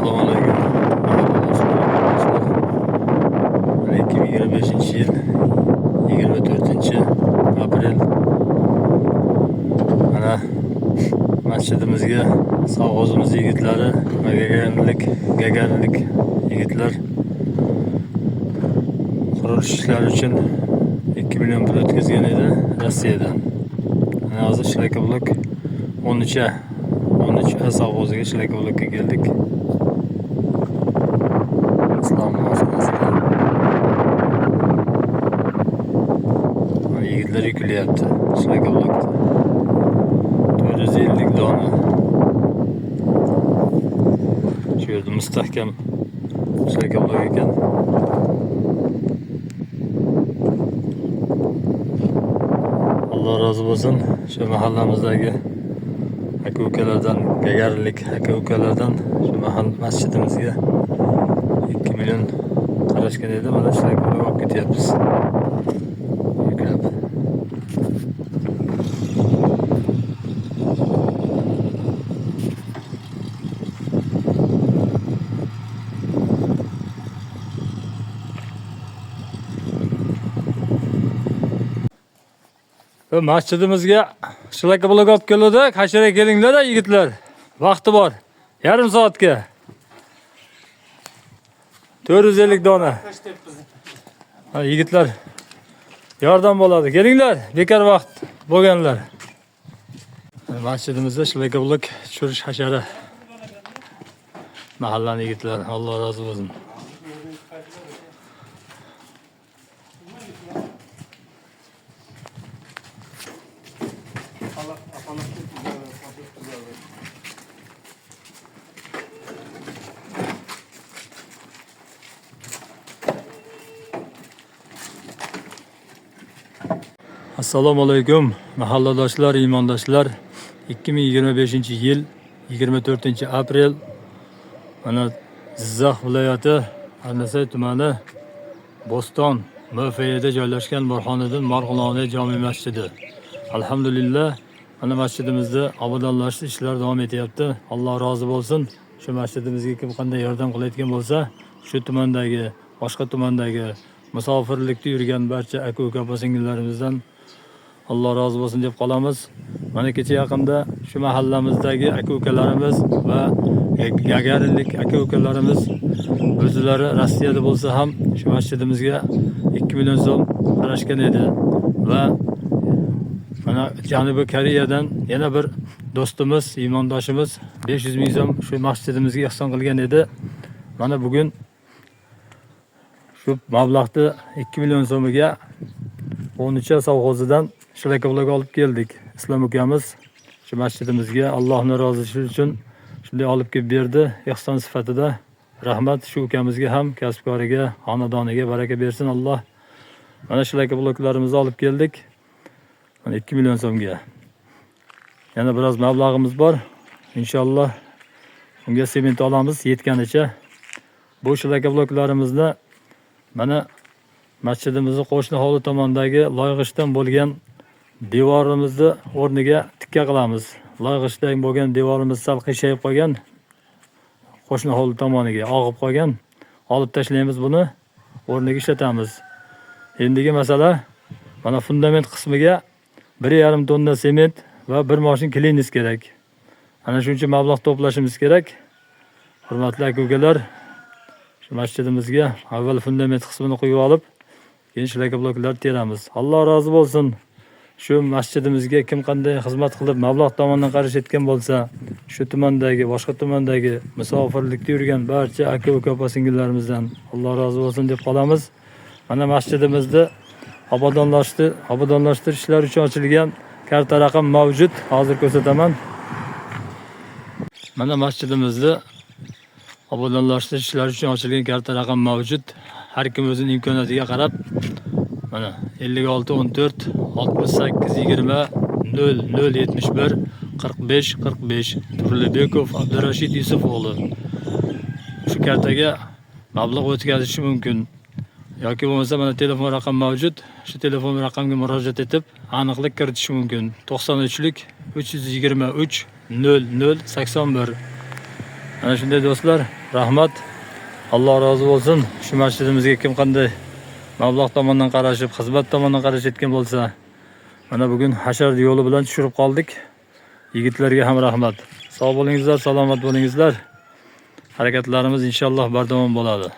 Assalomu alaykum. 2025-yil 24-aprel. Mana masjidimizga sovg'ozimiz yigitlari va gagarinlik yigitlar qurilish ishlari uchun 2 million pul o'tkazgan edi Rossiyadan. Mana hozir Shlakablok 13 sovg'oziga Shlakablokka keldik. Islom mashinasida yigitlar yukilyapti Shlakablokda. 450 dona. Shu yerda mustahkam Shlakablok ekan. Alloh rozi bo'lsin. Shu mahallamizdagi aka-ukalardan, gagarinlik aka-ukalardan shu masjidimizga 2 million qarashgan edi. Mana shularga olib ketyapmiz. Yuklab. Masjidimizga Shlakablok olib keldi. Qashara kelinglar yigitlar. Vaqti bor. Yarim soatga. 450 dona. Yigitlar yordam bo'ladi. Kelinglar, bekor vaqt bo'lganlar. Masjidimizda Shlakablok tushirish hashari. Mahallaning yigitlar, Alloh rozi bo'lsin. Assalomu alaykum mahalladoshlar, iymondoshlar. 2025-yil 24-aprel mana Jizzax viloyati Arnasay tumani Bo'ston mavqeida joylashgan Burxoniddin Marg'iloniy jome masjidi. Alhamdulillah, mana masjidimizda obodonlashtirish ishlari davom etyapti. Alloh rozi bo'lsin. Shu masjidimizga kim qanday yordam qilayotgan bo'lsa, shu tumandagi, boshqa tumandagi musofirlikda yurgan barcha aka-uka opa-singillarimizdan Alloh rozi bo'lsin deb qolamiz. Mana kecha yaqinda shu mahallamizdagi aka-ukalarimiz va gagarinlik aka-ukalarimiz o'zlari Rossiyada bo'lsa ham shu masjidimizga 2 million so'm qarashgan edi va mana Janubiy Koreyadan yana bir do'stimiz, iymondoshimiz 500 ming so'm shu masjidimizga ihson qilgan edi. Mana bugun shu mablag'ni 2 million so'miga 13 sovg'ozidan Shlakablok olib keldik. Islom ukamiz shu masjidimizga Allohning roziligi uchun shunday olib kelib berdi. Ihson sifatida rahmat shu ukamizga ham, kasbkoriga, xonadoniga baraka bersin Alloh. Mana Shlakabloklarimizni olib keldik. Mana 2 million so'mga. Yana biroz mablag'imiz bor. Inshaalloh unga sement olamiz yetganicha. Bu Shlakabloklarimizni mana masjidimizning qo'shni hovli tomondagi loyg'ishdan bo'lgan devorimizni o'rniga tikka qilamiz. Loyg'ishdan bo'lgan devorimiz sal qiyshayib qolgan, qo'shni hovli tomoniga og'ib qolgan. Olib tashlaymiz buni, o'rniga ishlatamiz. Endigi masala mana fundament qismiga 1,5 tonna sement va 1 mashin kliniz kerak. Ana shuncha mablag' to'plashimiz kerak. Hurmatli aka-ukalar, shu masjidimizga avval fundament qismini qo'yib olib, keyin Shlakabloklar teramiz. Alloh rozi bo'lsin. Shu masjidimizga kim qanday xizmat qilib mablag' tomonidan qarash etgan bo'lsa, shu tumandagi, boshqa tumandagi musofirlikda yurgan barcha aka-uka opa-singillarimizdan Alloh rozi bo'lsin deb qolamiz. Mana masjidimizni obodonlashtirish ishlari uchun ochilgan karta raqam mavjud. Hozir ko'rsataman. Mana masjidimizni obodonlashtirish ishlari uchun ochilgan karta raqam mavjud. Har kim o'zining imkoniyatiga qarab mana 56 14 68 20 0071 45 45 Turlibekov Abdurashid Yusufoğlu. Shu kartaga mablag' o'tkazish mumkin. Yoki bo'lmasa mana telefon raqam mavjud. Shu telefon raqamga murojaat etib aniqlik kiritish mumkin. 93lik 323 00 81. Ana shunday do'stlar, rahmat. Alloh rozi bo'lsin. Shu masjidimizga kim qanday mablag' tomonidan qarashib, xizmat tomonidan qarashayotgan bo'lsa, mana bugun hashar yo'li bilan tushirib qoldik. Yigitlarga ham rahmat. Sog' bo'lingizlar, salomat bo'lingizlar. Harakatlarimiz inshaalloh bardavom bo'ladi.